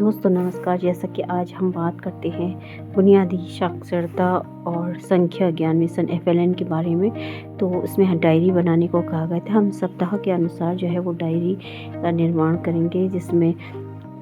दोस्तों नमस्कार। जैसा कि आज हम बात करते हैं बुनियादी साक्षरता और संख्या ज्ञान मिशन एफएलएन के बारे में। तो उसमें डायरी बनाने को कहा गया था। हम सप्ताह के अनुसार जो है वो डायरी का निर्माण करेंगे, जिसमें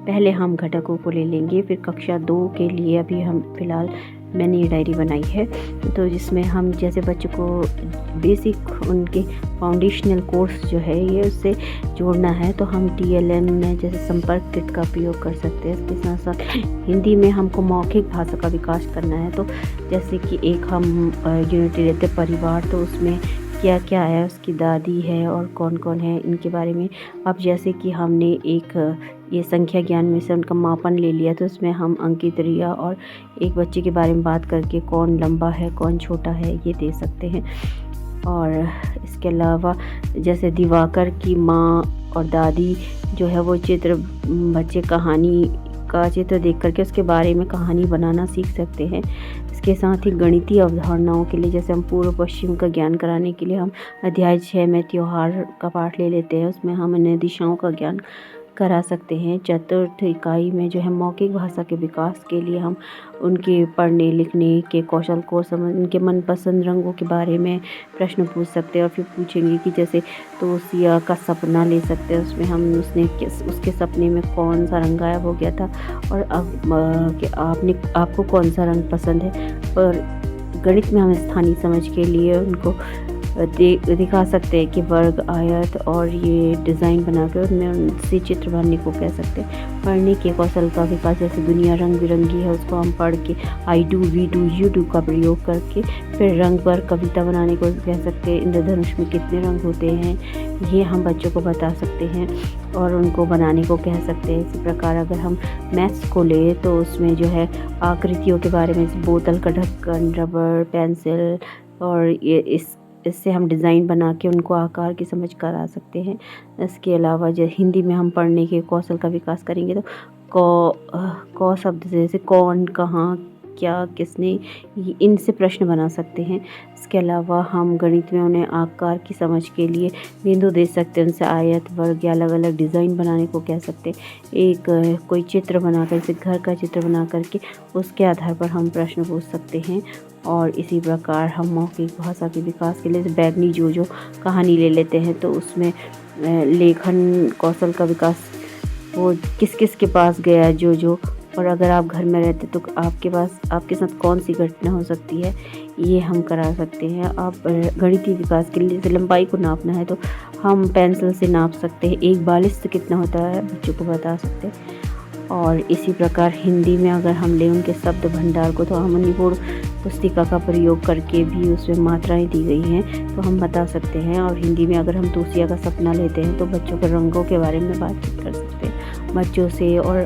पहले हम घटकों को ले लेंगे। फिर कक्षा 2 के लिए अभी हम फ़िलहाल मैंने ये डायरी बनाई है, तो जिसमें हम जैसे बच्चों को बेसिक उनके फाउंडेशनल कोर्स जो है ये उससे जोड़ना है, तो हम टीएलएम में जैसे संपर्क किट का उपयोग कर सकते हैं। इसके साथ साथ हिंदी में हमको मौखिक भाषा का विकास करना है, तो जैसे कि एक हम यूनिटी लेते परिवार, तो उसमें क्या क्या है, उसकी दादी है और कौन कौन है इनके बारे में। अब जैसे कि हमने एक ये संख्या ज्ञान में से उनका मापन ले लिया, तो उसमें हम अंकित रिया और एक बच्चे के बारे में बात करके कौन लंबा है कौन छोटा है ये दे सकते हैं। और इसके अलावा जैसे दिवाकर की माँ और दादी जो है वो चित्र बच्चे कहानी का चित्र देख करके उसके बारे में कहानी बनाना सीख सकते हैं। इसके साथ ही गणितीय अवधारणाओं के लिए जैसे हम पूर्व पश्चिम का ज्ञान कराने के लिए हम अध्याय 6 में त्योहार का पाठ ले लेते हैं, उसमें हम इन्हें दिशाओं का ज्ञान करा सकते हैं। चतुर्थ इकाई में जो है मौखिक भाषा के विकास के लिए हम उनके पढ़ने लिखने के कौशल को समझ उनके मनपसंद रंगों के बारे में प्रश्न पूछ सकते हैं। और फिर पूछेंगे कि जैसे तोसिया का सपना ले सकते हैं, उसमें हम उसके सपने में कौन सा रंग गायब हो गया था और अब कि आपको कौन सा रंग पसंद है। और गणित में हम स्थानीय समझ के लिए उनको दिखा सकते हैं कि वर्ग आयत और ये डिज़ाइन बनाकर उनमें उनसे चित्र बनने को कह सकते हैं। पढ़ने के कौशल का विकास, जैसे दुनिया रंग बिरंगी है उसको हम पढ़ के I do we do you do का प्रयोग करके फिर रंग पर कविता बनाने को कह सकते हैं। इंद्रधनुष में कितने रंग होते हैं ये हम बच्चों को बता सकते हैं और उनको बनाने को कह सकते हैं। इसी प्रकार अगर हम मैथ्स को ले तो उसमें जो है आकृतियों के बारे में बोतल का ढक्कन, रबर, पेंसिल और ये इससे हम डिज़ाइन बना के उनको आकार की समझ करा सकते हैं। इसके अलावा जो हिंदी में हम पढ़ने के कौशल का विकास करेंगे, तो कौ शब्द जैसे कौन, कहाँ, क्या, किसने, इनसे प्रश्न बना सकते हैं। इसके अलावा हम गणित में उन्हें आकार की समझ के लिए बिंदु दे सकते हैं, उनसे आयत, वर्ग या अलग अलग डिज़ाइन बनाने को कह सकते हैं। एक कोई चित्र बनाकर, जैसे घर का चित्र बना करके उसके आधार पर हम प्रश्न पूछ सकते हैं। और इसी प्रकार हम मौखिक भाषा के विकास के लिए बैगनी जो कहानी ले लेते हैं, तो उसमें लेखन कौशल का विकास वो किस किस के पास गया जो और अगर आप घर में रहते तो आपके साथ कौन सी घटना हो सकती है ये हम करा सकते हैं। आप गणितीय विकास के लिए जैसे लंबाई को नापना है तो हम पेंसिल से नाप सकते हैं। एक बालिश कितना होता है बच्चों को बता सकते हैं। और इसी प्रकार हिंदी में अगर हम लें उनके शब्द भंडार को, तो हम निपुण पुस्तिका का प्रयोग करके भी उसमें मात्राएं दी गई हैं तो हम बता सकते हैं। और हिंदी में अगर हम तोसिया का सपना लेते हैं तो बच्चों के रंगों के बारे में बातचीत कर सकते हैं बच्चों से। और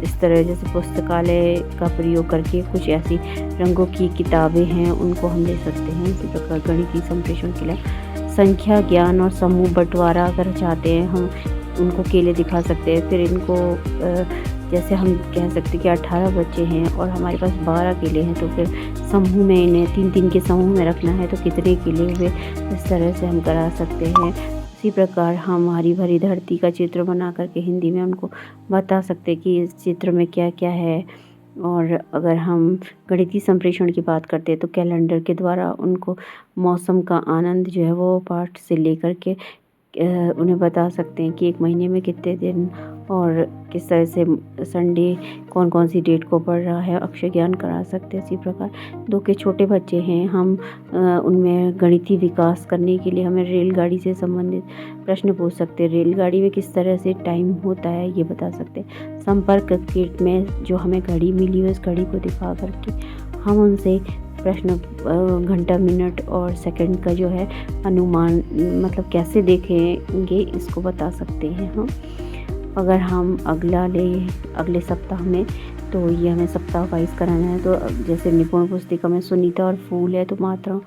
इस तरह जैसे पुस्तकालय का प्रयोग करके कुछ ऐसी रंगों की किताबें हैं उनको हम ले सकते हैं। इसी प्रकार गणितीय संप्रेषण के लिए संख्या ज्ञान और समूह बंटवारा अगर चाहते हैं हम उनको केले दिखा सकते हैं। फिर इनको जैसे हम कह सकते हैं कि 18 बच्चे हैं और हमारे पास 12 केले हैं, तो फिर समूह में इन्हें 3-3 के समूह में रखना है तो कितने केले हुए, इस तरह से हम करा सकते हैं। इसी प्रकार हम हरी भरी धरती का चित्र बना करके हिंदी में उनको बता सकते हैं कि इस चित्र में क्या क्या है। और अगर हम गणितीय संप्रेषण की बात करते हैं तो कैलेंडर के द्वारा उनको मौसम का आनंद जो है वो पाठ से लेकर के उन्हें बता सकते हैं कि एक महीने में कितने दिन और किस तरह से संडे कौन कौन सी डेट को पड़ रहा है, अक्षर ज्ञान करा सकते हैं। इसी प्रकार 2 के छोटे बच्चे हैं, हम उनमें गणितीय विकास करने के लिए हमें रेलगाड़ी से संबंधित प्रश्न पूछ सकते हैं। रेलगाड़ी में किस तरह से टाइम होता है ये बता सकते हैं। संपर्क किट में जो हमें घड़ी मिली है उस घड़ी को दिखा करके हम उनसे प्रश्न घंटा, मिनट और सेकंड का जो है अनुमान मतलब कैसे देखेंगे इसको बता सकते हैं हम। अगर हम अगले सप्ताह में, तो ये हमें सप्ताह वाइज कराना है, तो जैसे निपुण पुस्तिका में सुनीता और फूल है तो मात्राओं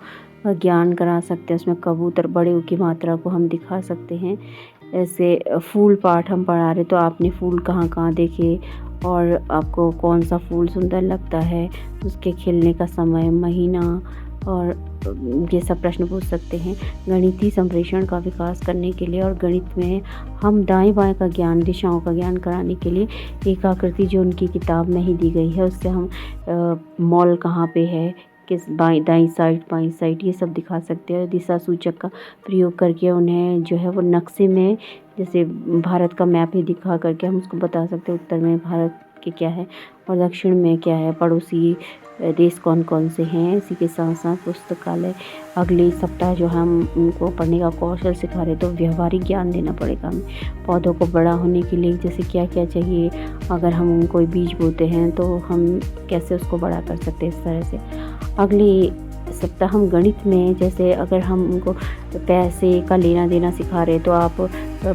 का ज्ञान करा सकते हैं। उसमें कबूतर बड़े की मात्रा को हम दिखा सकते हैं। ऐसे फूल पाठ हम पढ़ा रहे तो आपने फूल कहाँ कहाँ देखे और आपको कौन सा फूल सुंदर लगता है, उसके खिलने का समय, महीना और ये सब प्रश्न पूछ सकते हैं। गणितीय संप्रेषण का विकास करने के लिए और गणित में हम दाएं-बाएं का ज्ञान, दिशाओं का ज्ञान कराने के लिए एक आकृति जो उनकी किताब में ही दी गई है, उससे हम मॉल कहाँ पे है, किस दाईं साइड, बाईं साइड, ये सब दिखा सकते हैं। दिशा सूचक का प्रयोग करके उन्हें जो है वो नक्शे में, जैसे भारत का मैप ही दिखा करके हम उसको बता सकते हैं उत्तर में भारत के क्या है और दक्षिण में क्या है, पड़ोसी देश कौन कौन से हैं। इसी के साथ साथ पुस्तकालय अगले सप्ताह जो हम उनको पढ़ने का कौशल सिखा रहे, तो व्यवहारिक ज्ञान देना पड़ेगा हमें। पौधों को बड़ा होने के लिए जैसे क्या क्या चाहिए, अगर हम कोई बीज बोते हैं तो हम कैसे उसको बड़ा कर सकते हैं, इस तरह से। अगले सप्ताह हम गणित में, जैसे अगर हम उनको पैसे का लेना देना सिखा रहे, तो आप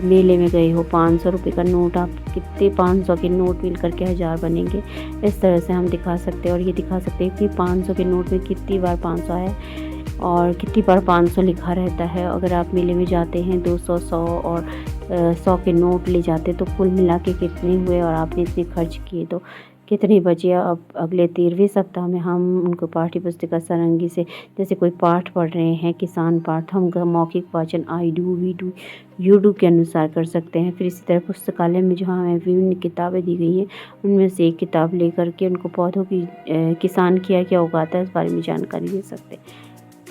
मेले में गए हो, 500 रुपये का नोट, आप कितने 500 के नोट मिल करके 1000 बनेंगे, इस तरह से हम दिखा सकते हैं। और ये दिखा सकते हैं कि 500 के नोट में कितनी बार 500 आया और कितनी बार 500 लिखा रहता है। अगर आप मेले में जाते हैं 200, 100 और 100 के नोट ले जाते, तो कुल मिला के कितने हुए और आपने इतने खर्च किए तो कितने बचे। अब अगले 13वें सप्ताह में हम उनको पाठ्य पुस्तिका सारंगी से, जैसे कोई पाठ पढ़ रहे हैं, किसान पाठ, हम उनका मौखिक वाचन I do, we do, you do के अनुसार कर सकते हैं। फिर इसी तरह पुस्तकालय में जो हमें विभिन्न किताबें दी गई हैं, उनमें से एक किताब लेकर के उनको पौधों की किसान क्या क्या उगाता है, इस बारे में जानकारी दे सकते हैं।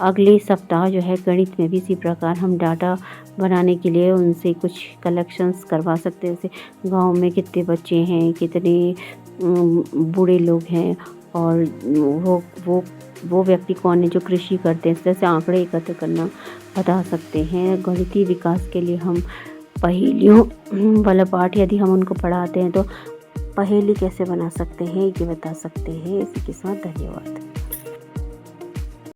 अगले सप्ताह जो है गणित में भी इसी प्रकार हम डाटा बनाने के लिए उनसे कुछ कलेक्शंस करवा सकते हैं, जैसे गांव में कितने बच्चे हैं, कितने बूढ़े लोग हैं और वो व्यक्ति कौन है जो कृषि करते हैं, इस तरह से आंकड़े एकत्र करना बता सकते हैं। गणितीय विकास के लिए हम पहेलियों वाला पाठ यदि हम उनको पढ़ाते हैं, तो पहेली कैसे बना सकते हैं ये बता सकते हैं। इसी के साथ धन्यवाद।